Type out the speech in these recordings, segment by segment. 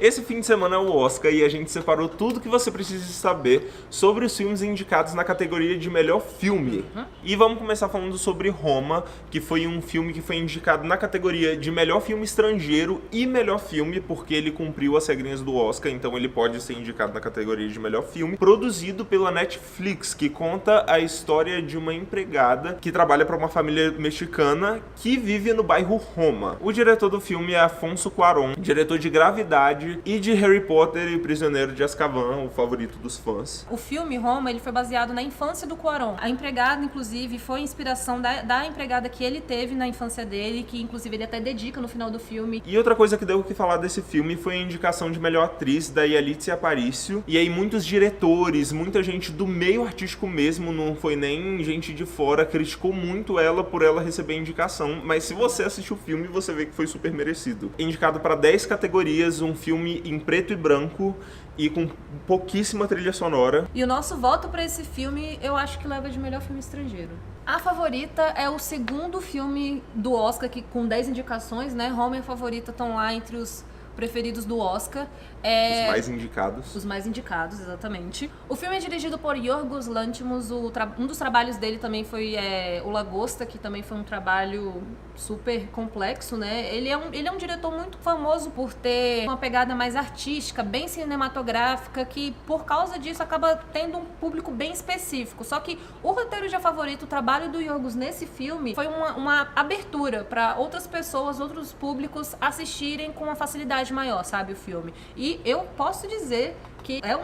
Esse fim de semana é o Oscar e a gente separou tudo que você precisa saber sobre os filmes indicados na categoria de melhor filme. E vamos começar falando sobre Roma, que foi um filme que foi indicado na categoria de melhor filme estrangeiro e melhor filme, porque ele cumpriu as regrinhas do Oscar, então ele pode ser indicado na categoria de melhor filme. Produzido pela Netflix, que conta a história de uma empregada que trabalha para uma família mexicana que vive no bairro Roma. O diretor do filme é Afonso Cuarón, diretor de Gravidade e de Harry Potter e o Prisioneiro de Azkaban, o favorito dos fãs. O filme Roma, ele foi baseado na infância do Cuarón. A empregada, inclusive, foi inspiração da empregada que ele teve na infância dele, que inclusive ele até dedica no final do filme. E outra coisa que deu o que falar desse filme foi a indicação de melhor atriz da Yalitza Aparicio. E aí muitos diretores, muita gente do meio artístico mesmo, não foi nem gente de fora, criticou muito ela por ela receber a indicação. Mas se você assistiu o filme, você vê que foi super merecido. Indicado para 10 categorias, um filme em preto e branco e com pouquíssima trilha sonora. E o nosso voto pra esse filme, eu acho que leva de melhor filme estrangeiro. A Favorita é o segundo filme do Oscar que, com 10 indicações, né? Roma e A Favorita estão lá entre os preferidos do Oscar. Os mais indicados. Os mais indicados, exatamente. O filme é dirigido por Yorgos Lanthimos. Um dos trabalhos dele também foi O Lagosta, que também foi um trabalho super complexo, né? Ele é um diretor muito famoso por ter uma pegada mais artística, bem cinematográfica, que por causa disso acaba tendo um público bem específico. Só que o roteiro de A Favorita, o trabalho do Yorgos nesse filme, foi uma abertura para outras pessoas, outros públicos assistirem com uma facilidade maior, sabe, o filme. E eu posso dizer que é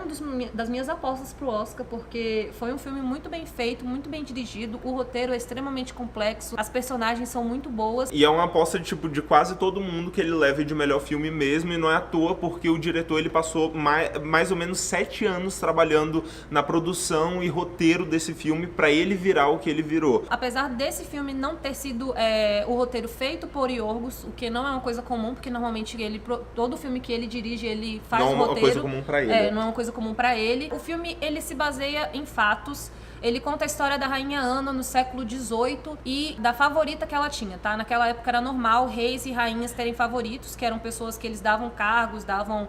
das minhas apostas pro Oscar, porque foi um filme muito bem feito, muito bem dirigido, o roteiro é extremamente complexo, as personagens são muito boas. E é uma aposta de quase todo mundo que ele leve de melhor filme mesmo, e não é à toa, porque o diretor ele passou mais ou menos 7 anos trabalhando na produção e roteiro desse filme pra ele virar o que ele virou. Apesar desse filme não ter sido o roteiro feito por Yorgos, o que não é uma coisa comum, porque normalmente todo filme que ele dirige, ele faz o roteiro. Não é uma coisa comum pra ele. Não é uma coisa comum pra ele. O filme, ele se baseia em fatos. Ele conta a história da rainha Ana no século XVIII e da favorita que ela tinha, tá? Naquela época era normal reis e rainhas terem favoritos, que eram pessoas que eles davam cargos, davam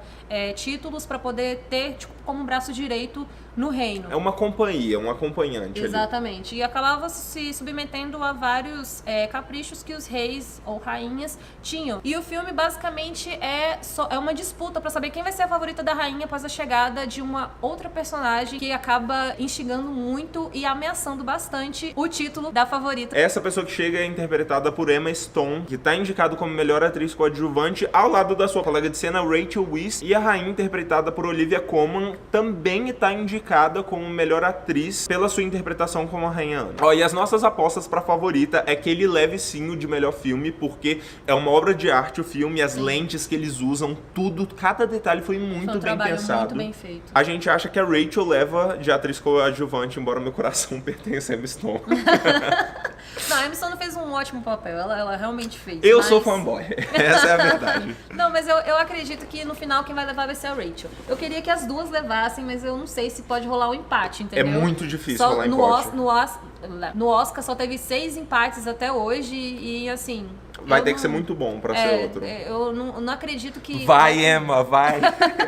títulos pra poder ter, tipo, como braço direito no reino. É uma companhia, um acompanhante. Exatamente. Ali. E acabava se submetendo a vários caprichos que os reis ou rainhas tinham. E o filme basicamente é uma disputa pra saber quem vai ser a favorita da rainha após a chegada de uma outra personagem que acaba instigando muito e ameaçando bastante o título da favorita. Essa pessoa que chega é interpretada por Emma Stone, que tá indicada como melhor atriz coadjuvante ao lado da sua colega de cena Rachel Weisz, e a rainha interpretada por Olivia Colman também está indicada como melhor atriz pela sua interpretação como a rainha Ana. E as nossas apostas pra favorita é que ele leve sim o de melhor filme, porque é uma obra de arte o filme, as lentes que eles usam, tudo, cada detalhe foi muito bem pensado. Muito bem feito. A gente acha que a Rachel leva de atriz coadjuvante, embora meu coração pertence a Emma Stone. Não, a Emma Stone fez um ótimo papel, ela realmente fez. Eu sou fanboy, essa é a verdade. Não, mas eu acredito que no final quem vai levar vai ser a Rachel. Eu queria que as duas levassem, mas eu não sei se pode rolar um empate, entendeu? É muito difícil rolar empate. No Oscar só teve 6 empates até hoje e assim... Vai ter que ser muito bom pra ser outro. Eu não acredito que... Vai, Emma, vai!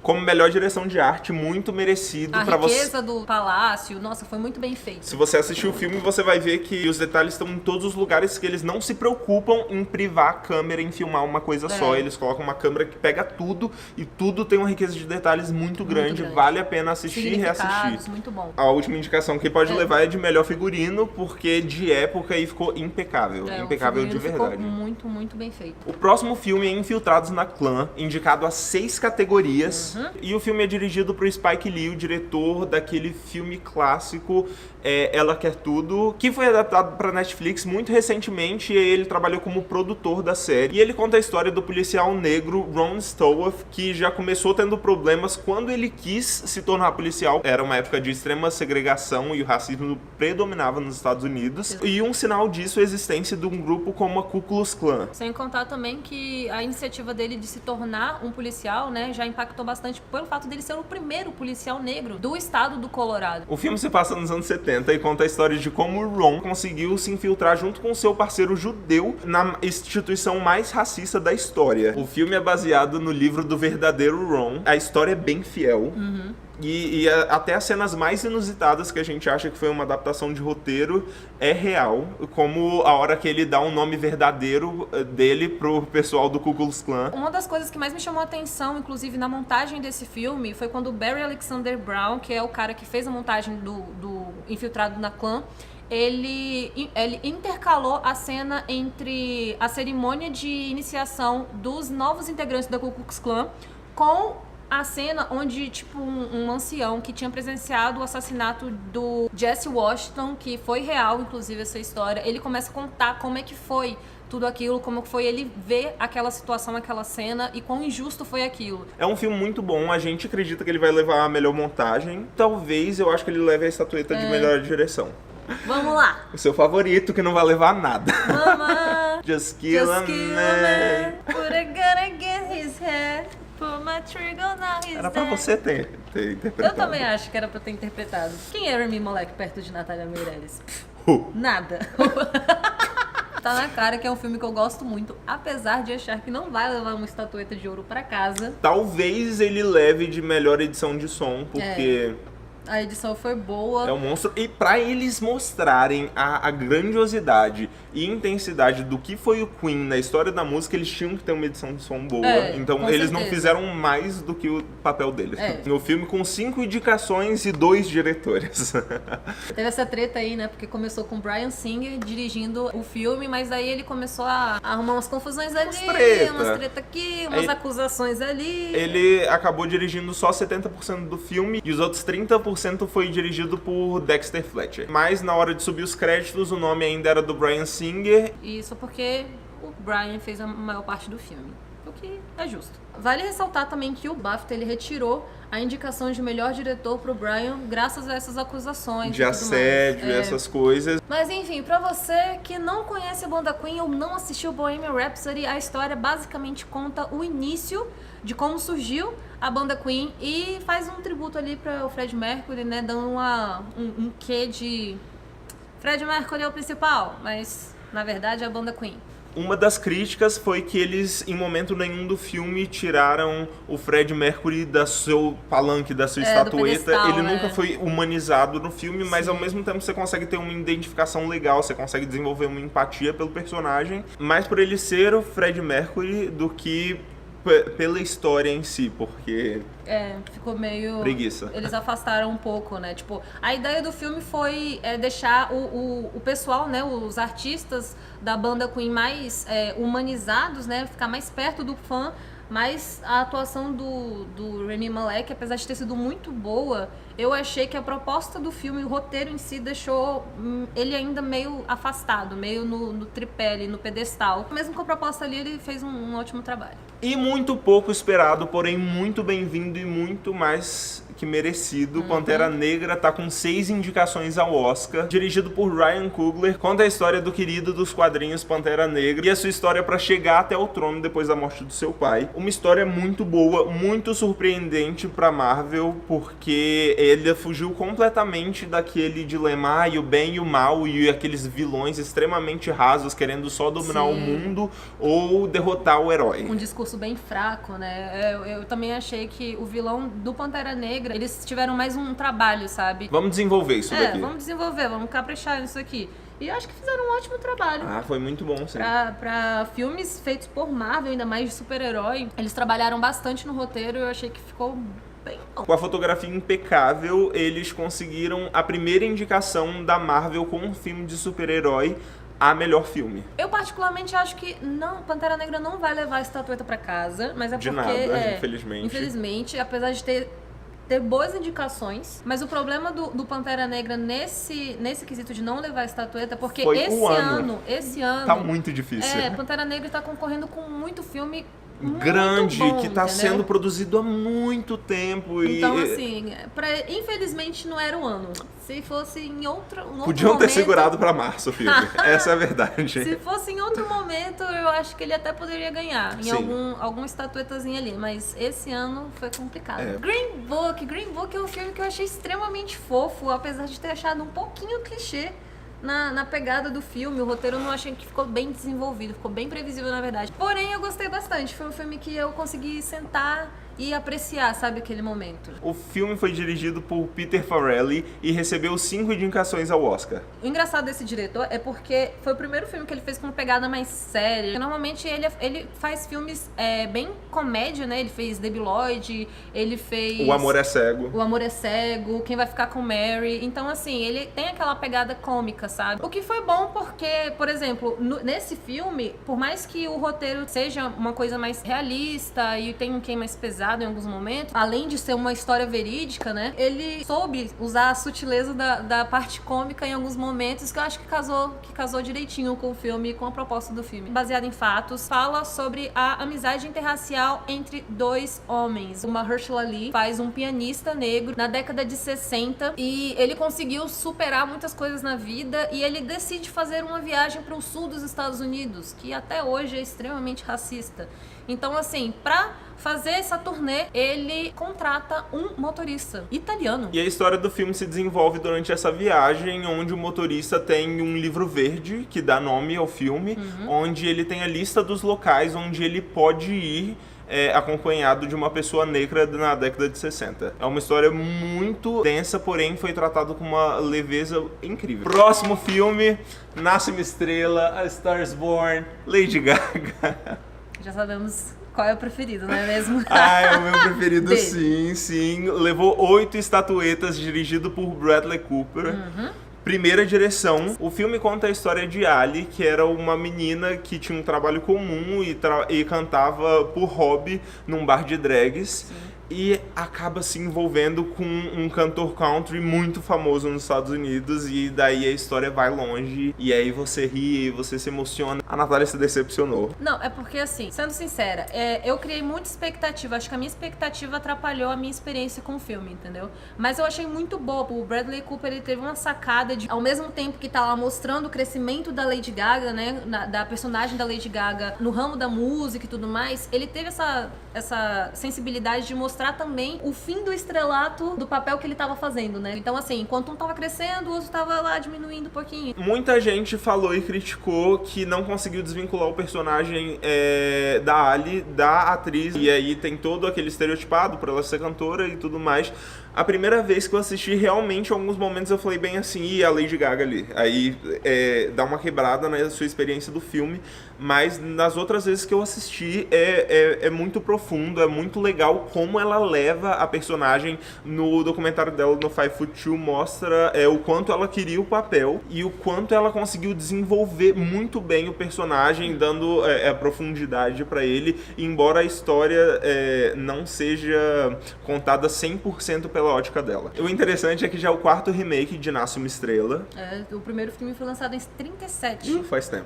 Como melhor direção de arte, muito merecido pra você. A riqueza do palácio, nossa, foi muito bem feito. Se você assistir o filme, você vai ver que os detalhes estão em todos os lugares, que eles não se preocupam em privar a câmera, em filmar uma coisa só. Eles colocam uma câmera que pega tudo e tudo tem uma riqueza de detalhes muito grande. Vale a pena assistir e reassistir. Muito bom. A última indicação que pode levar é de melhor figurino, porque de época e ficou impecável. Impecável de verdade. Ficou muito bem feito. O próximo filme é Infiltrados na Clã, indicado a 6 categorias. E o filme é dirigido por Spike Lee, o diretor daquele filme clássico Ela Quer Tudo, que foi adaptado para Netflix muito recentemente, e ele trabalhou como produtor da série. E ele conta a história do policial negro Ron Stowers, que já começou tendo problemas quando ele quis se tornar policial. Era uma época de extrema segregação e o racismo predominava nos Estados Unidos. E um sinal disso é a existência de um grupo como a Ku Klux Klan. Klan. Sem contar também que a iniciativa dele de se tornar um policial, né, já impactou bastante pelo fato dele ser o primeiro policial negro do estado do Colorado. O filme se passa nos anos 70 e conta a história de como o Ron conseguiu se infiltrar junto com seu parceiro judeu na instituição mais racista da história. O filme é baseado no livro do verdadeiro Ron. A história é bem fiel. E até as cenas mais inusitadas que a gente acha que foi uma adaptação de roteiro é real, como a hora que ele dá um nome verdadeiro dele pro pessoal do Ku Klux Klan. Uma das coisas que mais me chamou a atenção, inclusive na montagem desse filme, foi quando o Barry Alexander Brown, que é o cara que fez a montagem do Infiltrado na Klan, ele intercalou a cena entre a cerimônia de iniciação dos novos integrantes da Ku Klux Klan com a cena onde, tipo, um ancião que tinha presenciado o assassinato do Jesse Washington, que foi real, inclusive, essa história, ele começa a contar como é que foi tudo aquilo, como foi ele ver aquela situação, aquela cena e quão injusto foi aquilo. É um filme muito bom, a gente acredita que ele vai levar a melhor montagem. Talvez eu acho que ele leve a estatueta de melhor direção. Vamos lá! O seu favorito que não vai levar nada. Mama, Just kill a man. Put a gun against his head. Put my trigger now he's Era pra dead. você ter interpretado. Eu também acho que era pra ter interpretado. Quem é Rami Malek perto de Natália Meirelles? Nada. Tá na cara que é um filme que eu gosto muito, apesar de achar que não vai levar uma estatueta de ouro pra casa. Talvez ele leve de melhor edição de som, porque A edição foi boa. é um monstro. E pra eles mostrarem a grandiosidade e intensidade do que foi o Queen na história da música, eles tinham que ter uma edição de som boa. Então com eles não certeza. fizeram mais do que o papel deles. É. No filme com 5 indicações e 2 diretores. Teve essa treta aí, né? Porque começou com o Bryan Singer dirigindo o filme, mas aí ele começou a arrumar umas confusões ali, umas treta aqui, umas acusações ali. Ele acabou dirigindo só 70% do filme e os outros 30% foi dirigido por Dexter Fletcher. Mas na hora de subir os créditos, o nome ainda era do Bryan Singer. Isso porque o Bryan fez a maior parte do filme, o que é justo. Vale ressaltar também que o BAFTA ele retirou a indicação de melhor diretor pro Bryan graças a essas acusações De e tudo assédio, mais. essas coisas. Mas enfim, pra você que não conhece a banda Queen ou não assistiu Bohemian Rhapsody, a história basicamente conta o início de como surgiu a banda Queen e faz um tributo ali para o Freddie Mercury, né, dando um quê de Freddie Mercury é o principal, mas na verdade é a banda Queen. Uma das críticas foi que eles, em momento nenhum do filme, tiraram o Freddie Mercury da seu palanque, da sua estatueta. pedestal, Ele nunca foi humanizado no filme, mas Sim. ao mesmo tempo você consegue ter uma identificação legal, você consegue desenvolver uma empatia pelo personagem, mais por ele ser o Freddie Mercury do que pela história em si, porque Ficou meio... preguiça. Eles afastaram um pouco, né? Tipo, a ideia do filme foi deixar o pessoal, né? Os artistas da banda Queen mais humanizados, né? Ficar mais perto do fã. Mas a atuação do Rami Malek, apesar de ter sido muito boa, eu achei que a proposta do filme, o roteiro em si, deixou ele ainda meio afastado, meio no tripé ali, no pedestal. Mesmo com a proposta ali, ele fez um ótimo trabalho. E muito pouco esperado, porém muito bem-vindo e muito mais que merecido. Pantera Negra tá com 6 indicações ao Oscar. Dirigido por Ryan Coogler, conta a história do querido dos quadrinhos Pantera Negra e a sua história para chegar até o trono depois da morte do seu pai. Uma história muito boa, muito surpreendente pra Marvel, porque ele fugiu completamente daquele dilema, e o bem e o mal, e aqueles vilões extremamente rasos querendo só dominar Sim. o mundo ou derrotar o herói. Um discurso bem fraco, né? Eu também achei que o vilão do Pantera Negra, eles tiveram mais um trabalho, sabe? Vamos desenvolver isso daqui. Vamos desenvolver, vamos caprichar nisso aqui. E eu acho que fizeram um ótimo trabalho. Ah, foi muito bom, sim. Pra filmes feitos por Marvel, ainda mais de super-herói, eles trabalharam bastante no roteiro e eu achei que ficou bem bom. Com a fotografia impecável, eles conseguiram a primeira indicação da Marvel com um filme de super-herói a melhor filme. Eu particularmente acho que Pantera Negra não vai levar a estatueta pra casa, mas é De porque... nada, infelizmente. Infelizmente, apesar de ter ter boas indicações, mas o problema do Pantera Negra nesse quesito de não levar a estatueta, porque Foi esse ano... Tá muito difícil. Pantera Negra tá concorrendo com muito filme grande, muito bom, que tá entendeu? sendo produzido há muito tempo. Então, assim, infelizmente não era o ano. Se fosse em outro Podiam momento, ter segurado pra março o filme. Essa é a verdade. Se fosse em outro momento, eu acho que ele até poderia ganhar. Em alguma estatuetazinha ali. Mas esse ano foi complicado. Green Book é um filme que eu achei extremamente fofo, apesar de ter achado um pouquinho clichê na pegada do filme. O roteiro eu não achei que ficou bem desenvolvido, ficou bem previsível, na verdade. Porém, eu gostei bastante. Foi um filme que eu consegui sentar e apreciar, sabe, aquele momento. O filme foi dirigido por Peter Farrelly e recebeu 5 indicações ao Oscar. O engraçado desse diretor é porque foi o primeiro filme que ele fez com uma pegada mais séria. Normalmente ele faz filmes bem comédia, né? Ele fez Debi Lloyd, ele fez... O Amor é Cego. O Amor é Cego, Quem Vai Ficar com Mary. Então, assim, ele tem aquela pegada cômica, sabe? O que foi bom porque, por exemplo, nesse filme, por mais que o roteiro seja uma coisa mais realista e tenha um quê mais pesado em alguns momentos, além de ser uma história verídica, né? Ele soube usar a sutileza da parte cômica em alguns momentos, que eu acho que casou direitinho com o filme, com a proposta do filme. Baseado em fatos, fala sobre a amizade interracial entre 2 homens. O Mahershala Ali faz um pianista negro na década de 60 e ele conseguiu superar muitas coisas na vida e ele decide fazer uma viagem para o sul dos Estados Unidos, que até hoje é extremamente racista. Então, assim, pra fazer essa turnê, ele contrata um motorista italiano. E a história do filme se desenvolve durante essa viagem, onde o motorista tem um livro verde, que dá nome ao filme, onde ele tem a lista dos locais onde ele pode ir acompanhado de uma pessoa negra na década de 60. É uma história muito densa, porém foi tratado com uma leveza incrível. Próximo filme, Nasce uma Estrela, A Star is Born, Lady Gaga. Já sabemos qual é o preferido, não é mesmo? É o meu preferido, sim. Levou 8 estatuetas, dirigido por Bradley Cooper. Primeira direção. O filme conta a história de Ali, que era uma menina que tinha um trabalho comum e cantava por hobby num bar de drags. Sim. E acaba se envolvendo com um cantor country muito famoso nos Estados Unidos, e daí a história vai longe, e aí você ri, você se emociona. A Natália se decepcionou. Não, é porque assim, sendo sincera, eu criei muita expectativa, acho que a minha expectativa atrapalhou a minha experiência com o filme, entendeu? Mas eu achei muito boa. O Bradley Cooper, ele teve uma sacada de, ao mesmo tempo que tá lá mostrando o crescimento da Lady Gaga, né, da personagem da Lady Gaga no ramo da música e tudo mais, ele teve essa sensibilidade de mostrar também o fim do estrelato do papel que ele tava fazendo, né? Então, assim, enquanto um tava crescendo, o outro tava lá diminuindo um pouquinho. Muita gente falou e criticou que não conseguiu desvincular o personagem da Ali, da atriz, e aí tem todo aquele estereotipado por ela ser cantora e tudo mais. A primeira vez que eu assisti, realmente, em alguns momentos eu falei bem assim, e a Lady Gaga ali. Aí dá uma quebrada na sua experiência do filme, mas nas outras vezes que eu assisti é muito profundo, é muito legal como ela leva a personagem. No documentário dela, no 5'2", mostra o quanto ela queria o papel e o quanto ela conseguiu desenvolver muito bem o personagem, dando profundidade pra ele, embora a história não seja contada 100% pela ótica dela. O interessante é que já é o 4º remake de Nasce uma Estrela. O primeiro filme foi lançado em 37. Faz tempo.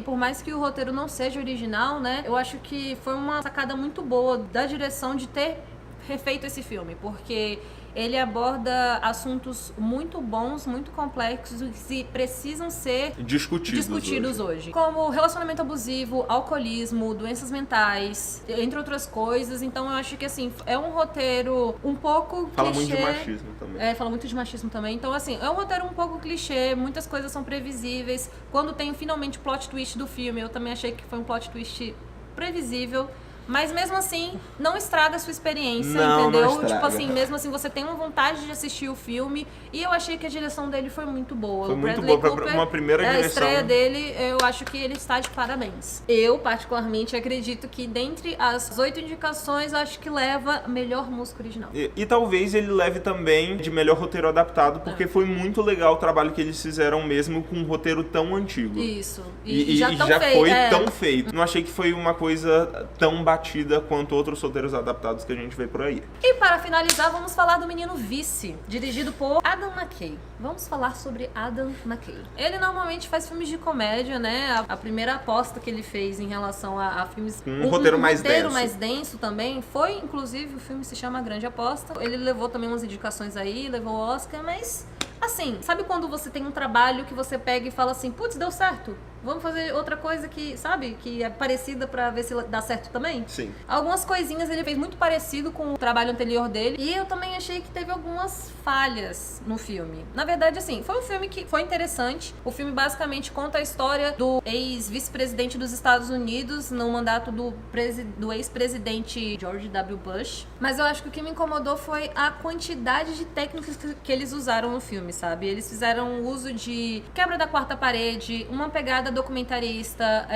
Por mais que o roteiro não seja original, né, eu acho que foi uma sacada muito boa da direção de ter refeito esse filme, porque ele aborda assuntos muito bons, muito complexos e precisam ser discutidos hoje. Como relacionamento abusivo, alcoolismo, doenças mentais, entre outras coisas. Então eu acho que, assim, é um roteiro um pouco fala clichê. Muito de machismo também. Fala muito de machismo também. Então, assim, é um roteiro um pouco clichê, muitas coisas são previsíveis. Quando tem finalmente o plot twist do filme, eu também achei que foi um plot twist previsível. Mas mesmo assim, não estraga a sua experiência, entendeu? Não estraga. Tipo assim, mesmo assim, você tem uma vontade de assistir o filme. E eu achei que a direção dele foi muito boa. Foi muito Bradley boa Cooper, pra uma primeira direção. A estreia dele, eu acho que ele está de parabéns. Eu, particularmente, acredito que dentre as 8 indicações, eu acho que leva melhor música original. E talvez ele leve também de melhor roteiro adaptado, porque foi muito legal o trabalho que eles fizeram mesmo com um roteiro tão antigo. Isso. E já tão foi tão feito. Não achei que foi uma coisa tão bacana batida quanto outros roteiros adaptados que a gente vê por aí. E para finalizar, vamos falar do Menino Vice, dirigido por Adam McKay. Vamos falar sobre Adam McKay. Ele normalmente faz filmes de comédia, né? A primeira aposta que ele fez em relação a filmes... Um roteiro mais denso. mais denso também. Foi, inclusive, o filme se chama A Grande Aposta. Ele levou também umas indicações aí, levou o Oscar, mas... Assim, sabe quando você tem um trabalho que você pega e fala assim, putz, deu certo, vamos fazer outra coisa que, sabe, que é parecida pra ver se dá certo também? Sim. Algumas coisinhas ele fez muito parecido com o trabalho anterior dele e eu também achei que teve algumas falhas no filme. Na verdade, assim, foi um filme que foi interessante. O filme basicamente conta a história do ex-vice-presidente dos Estados Unidos no mandato do ex-presidente George W. Bush. Mas eu acho que o que me incomodou foi a quantidade de técnicas que eles usaram no filme, sabe? Eles fizeram uso de quebra da quarta parede, uma pegada documentarista.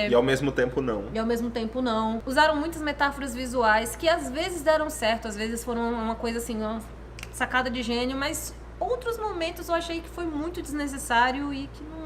E ao mesmo tempo não. E ao mesmo tempo não. Usaram muitas metáforas visuais que às vezes deram certo, às vezes foram uma coisa assim, uma sacada de gênio, mas outros momentos eu achei que foi muito desnecessário e que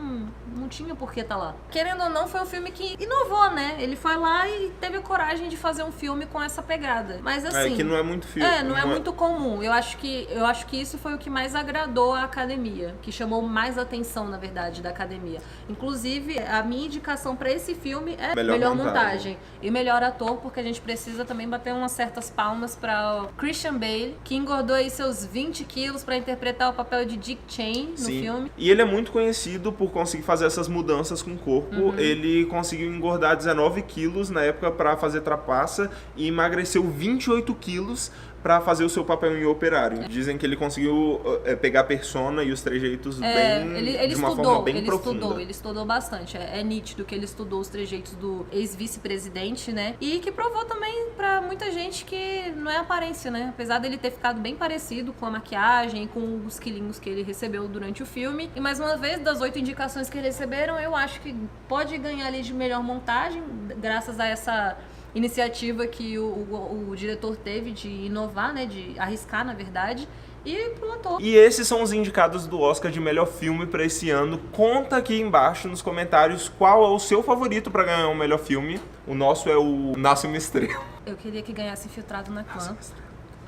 não tinha por que estar lá. Querendo ou não, foi um filme que inovou, né? Ele foi lá e teve a coragem de fazer um filme com essa pegada. Mas assim... É que não é muito filme. Não é muito comum. Eu acho que isso foi o que mais agradou a academia, que chamou mais atenção, na verdade, da academia. Inclusive, a minha indicação pra esse filme é melhor montagem e melhor ator, porque a gente precisa também bater umas certas palmas pra Christian Bale, que engordou aí seus 20 quilos pra interpretar o papel de Dick Cheney no filme. E ele é muito conhecido por conseguir fazer essas mudanças com o corpo. Ele conseguiu engordar 19 quilos na época pra fazer Trapaça e emagreceu 28 quilos pra fazer o seu papel em Operário. Dizem que ele conseguiu pegar a persona e os trejeitos de uma forma bem profunda. Ele estudou bastante. É nítido que ele estudou os trejeitos do ex-vice-presidente, né? E que provou também pra muita gente que não é aparência, né? Apesar dele ter ficado bem parecido com a maquiagem, com os quilinhos que ele recebeu durante o filme. E mais uma vez, das 8 indicações que receberam, eu acho que pode ganhar ali de melhor montagem, graças a essa iniciativa que o diretor teve de inovar, né, de arriscar, na verdade, e pro ator. E esses são os indicados do Oscar de melhor filme pra esse ano. Conta aqui embaixo nos comentários qual é o seu favorito pra ganhar o melhor filme. O nosso é o Nasce uma Estrela. Eu queria que ganhasse Infiltrado na Clã,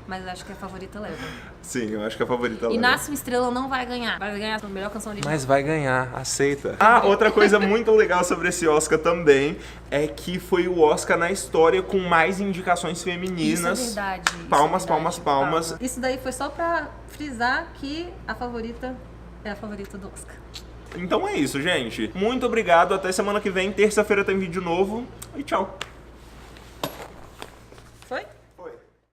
mas acho que a favorita leva. Sim, eu acho que a favorita leva. E Nasce uma Estrela não vai ganhar. Vai ganhar a melhor canção original. Mas vai ganhar, aceita. Outra coisa muito legal sobre esse Oscar também é que foi o Oscar na história com mais indicações femininas. Isso é verdade. Palmas. Isso daí foi só pra frisar que a favorita é a favorita do Oscar. Então é isso, gente. Muito obrigado. Até semana que vem. Terça-feira tem vídeo novo. E tchau.